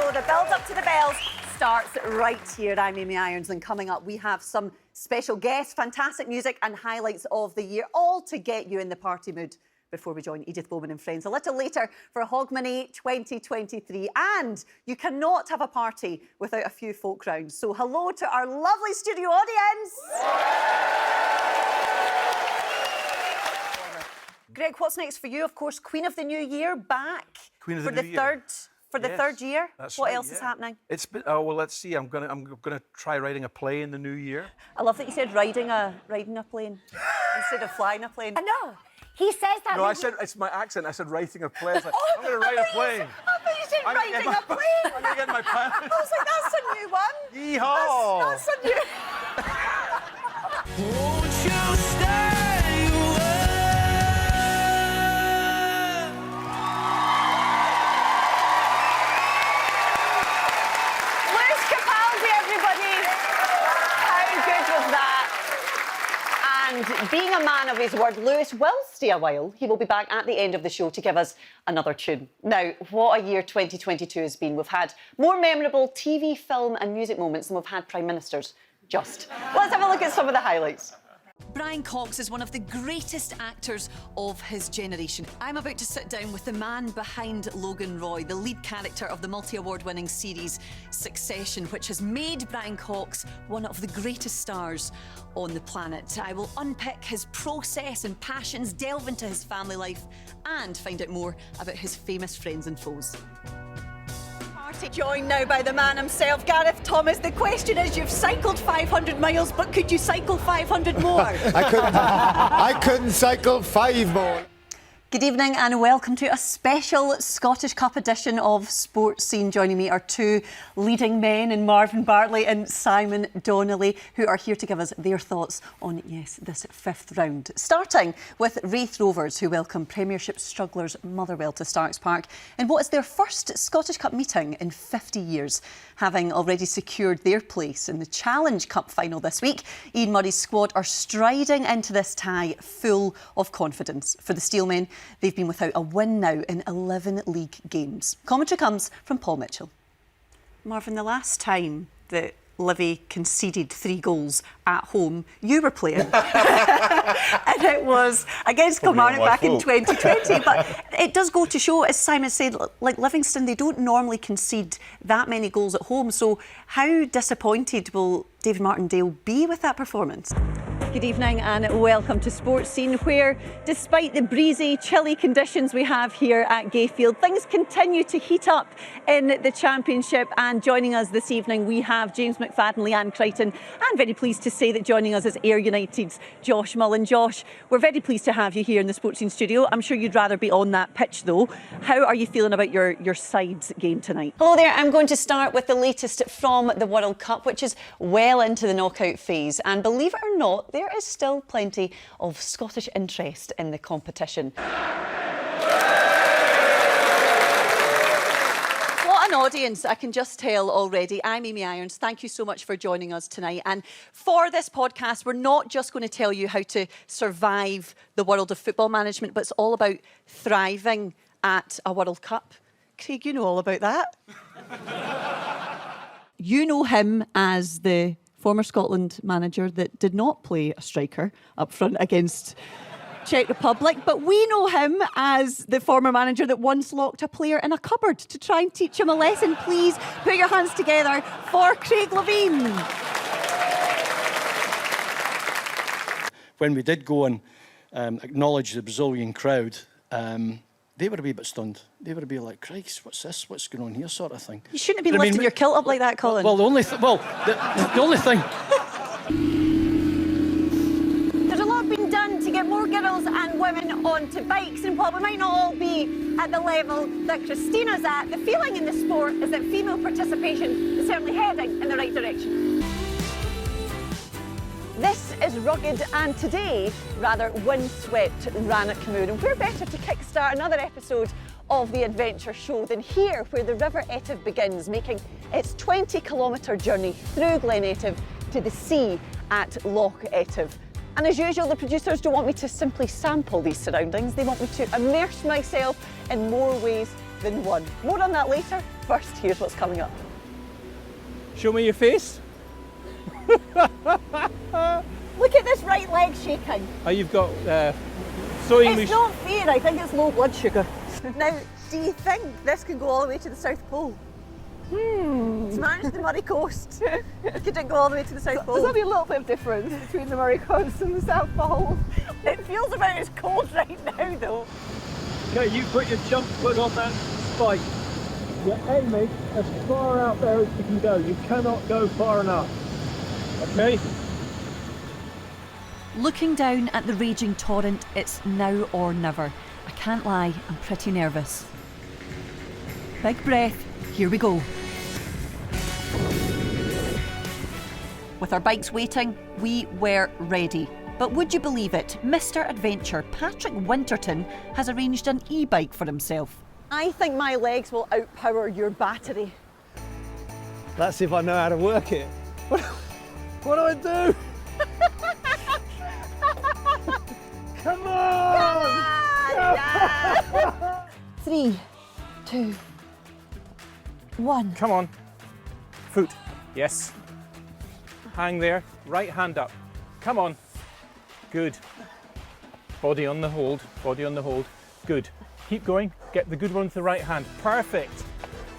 show, the build up to the bells, starts right here. I'm Amy Irons, and coming up, we have some special guests, fantastic music, and highlights of the year, all to get you in the party mood before we join Edith Bowman and friends a little later for Hogmanay 2023. And you cannot have a party without a few folk rounds. So hello to our lovely studio audience. Greg, what's next for you? Of course, Queen of the New Year back Queen of for the the New Year. third year. That's what right, else is happening? It's been, oh well, let's see. I'm gonna try writing a play in the new year. I love that you said riding a plane instead of flying a plane. I know. He says that. No, I said it's my accent. I said writing a play. I was like, I'm gonna write a play. I thought you said riding a plane. I'm gonna get my plan. I was like, that's a new one. Yeehaw! That's a new. Won't you stay away? Lewis Capaldi, everybody. How good was that? And being a man of his word, Lewis will stay a while. He will be back at the end of the show to give us another tune. Now, what a year 2022 has been. We've had more memorable TV, film and music moments than we've had Prime Ministers. Just. Let's have a look at some of the highlights. Brian Cox is one of the greatest actors of his generation. I'm about to sit down with the man behind Logan Roy, the lead character of the multi-award-winning series Succession, which has made Brian Cox one of the greatest stars on the planet. I will unpick his process and passions, delve into his family life, and find out more about his famous friends and foes. Joined now by the man himself, Gareth Thomas. The question is, you've cycled 500 miles, but could you cycle 500 more? I couldn't cycle 5 more. Good evening and welcome to a special Scottish Cup edition of Sports Scene. Joining me are two leading men in Marvin Bartley and Simon Donnelly, who are here to give us their thoughts on, yes, this fifth round. Starting with Raith Rovers, who welcome Premiership strugglers Motherwell to Starks Park in what is their first Scottish Cup meeting in 50 years. Having already secured their place in the Challenge Cup final this week, Ian Murray's squad are striding into this tie full of confidence. For the Steelmen, they've been without a win now in 11 league games. Commentary comes from Paul Mitchell. Marvin, the last time that Livy conceded 3 goals at home, you were playing. And it was against Kilmarnock back in 2020. But it does go to show, as Simon said, like Livingston, they don't normally concede that many goals at home. So how disappointed will David Martindale be with that performance? Good evening and welcome to Sports Scene, where despite the breezy, chilly conditions we have here at Gayfield, things continue to heat up in the Championship. And joining us this evening, we have James McFadden, Leanne Crichton, and very pleased to say that joining us is Ayr United's Josh Mullen. Josh, we're very pleased to have you here in the Sports Scene studio. I'm sure you'd rather be on that pitch though. How are you feeling about your side's game tonight? Hello there. I'm going to start with the latest from the World Cup, which is well into the knockout phase. And believe it or not, there is still plenty of Scottish interest in the competition. What an audience, I can just tell already. I'm Amy Irons. Thank you so much for joining us tonight. And for this podcast, we're not just going to tell you how to survive the world of football management, but it's all about thriving at a World Cup. Craig, you know all about that. You know him as the former Scotland manager that did not play a striker up front against Czech Republic, but we know him as the former manager that once locked a player in a cupboard to try and teach him a lesson. Please put your hands together for Craig Levein. When we did go and acknowledge the Brazilian crowd, they were a wee bit stunned. They were a bit like, Christ, what's this? What's going on here, sort of thing. You shouldn't have been lifting your kilt up like that, Colin. Well, the only thing. There's a lot being done to get more girls and women onto bikes, and while we might not all be at the level that Christina's at, the feeling in the sport is that female participation is certainly heading in the right direction. This is rugged and today, rather windswept Rannoch Moor, and where better to kickstart another episode of the adventure show than here, where the River Etive begins, making its 20-kilometre journey through Glen Etive to the sea at Loch Etive. And as usual, the producers don't want me to simply sample these surroundings, they want me to immerse myself in more ways than one. More on that later. first, here's what's coming up. Show me your face. Look at this right leg shaking. Oh, you've got sewing It's not fear, I think it's low blood sugar. Now, do you think this can go all the way to the South Pole? It's managed the Murray Coast. Could it go all the way to the South Pole? There's only a little bit of difference between the Murray Coast and the South Pole. It feels about as cold right now, though. Okay, you put your jump foot on that spike. You're aiming as far out there as you can go. You cannot go far enough. Okay? Looking down at the raging torrent, it's now or never. I can't lie, I'm pretty nervous. Big breath, here we go. With our bikes waiting, we were ready. But would you believe it? Mr. Adventure, Patrick Winterton, has arranged an e-bike for himself. I think my legs will outpower your battery. Let's see if I know how to work it. What do I do? Come on! 3, 2, 1. Come on. Foot. Yes. Hang there. Right hand up. Come on. Good. Body on the hold. Body on the hold. Good. Keep going. Get the good one with the right hand. Perfect.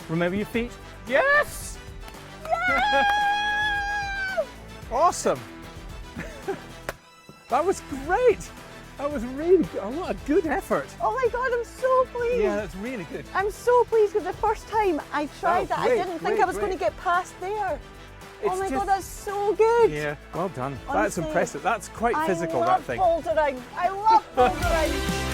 Remember your feet. Yes! Awesome. That was great. That was really good. Oh, what a good effort. Oh my God, I'm so pleased. Yeah, that's really good. I'm so pleased because the first time I tried that, great, I didn't think great, I was going to great. get past there. It's Oh my just- God, that's so good. Yeah, well done. Honestly, That's impressive. That's quite physical, I that love thing. bouldering. I love bouldering.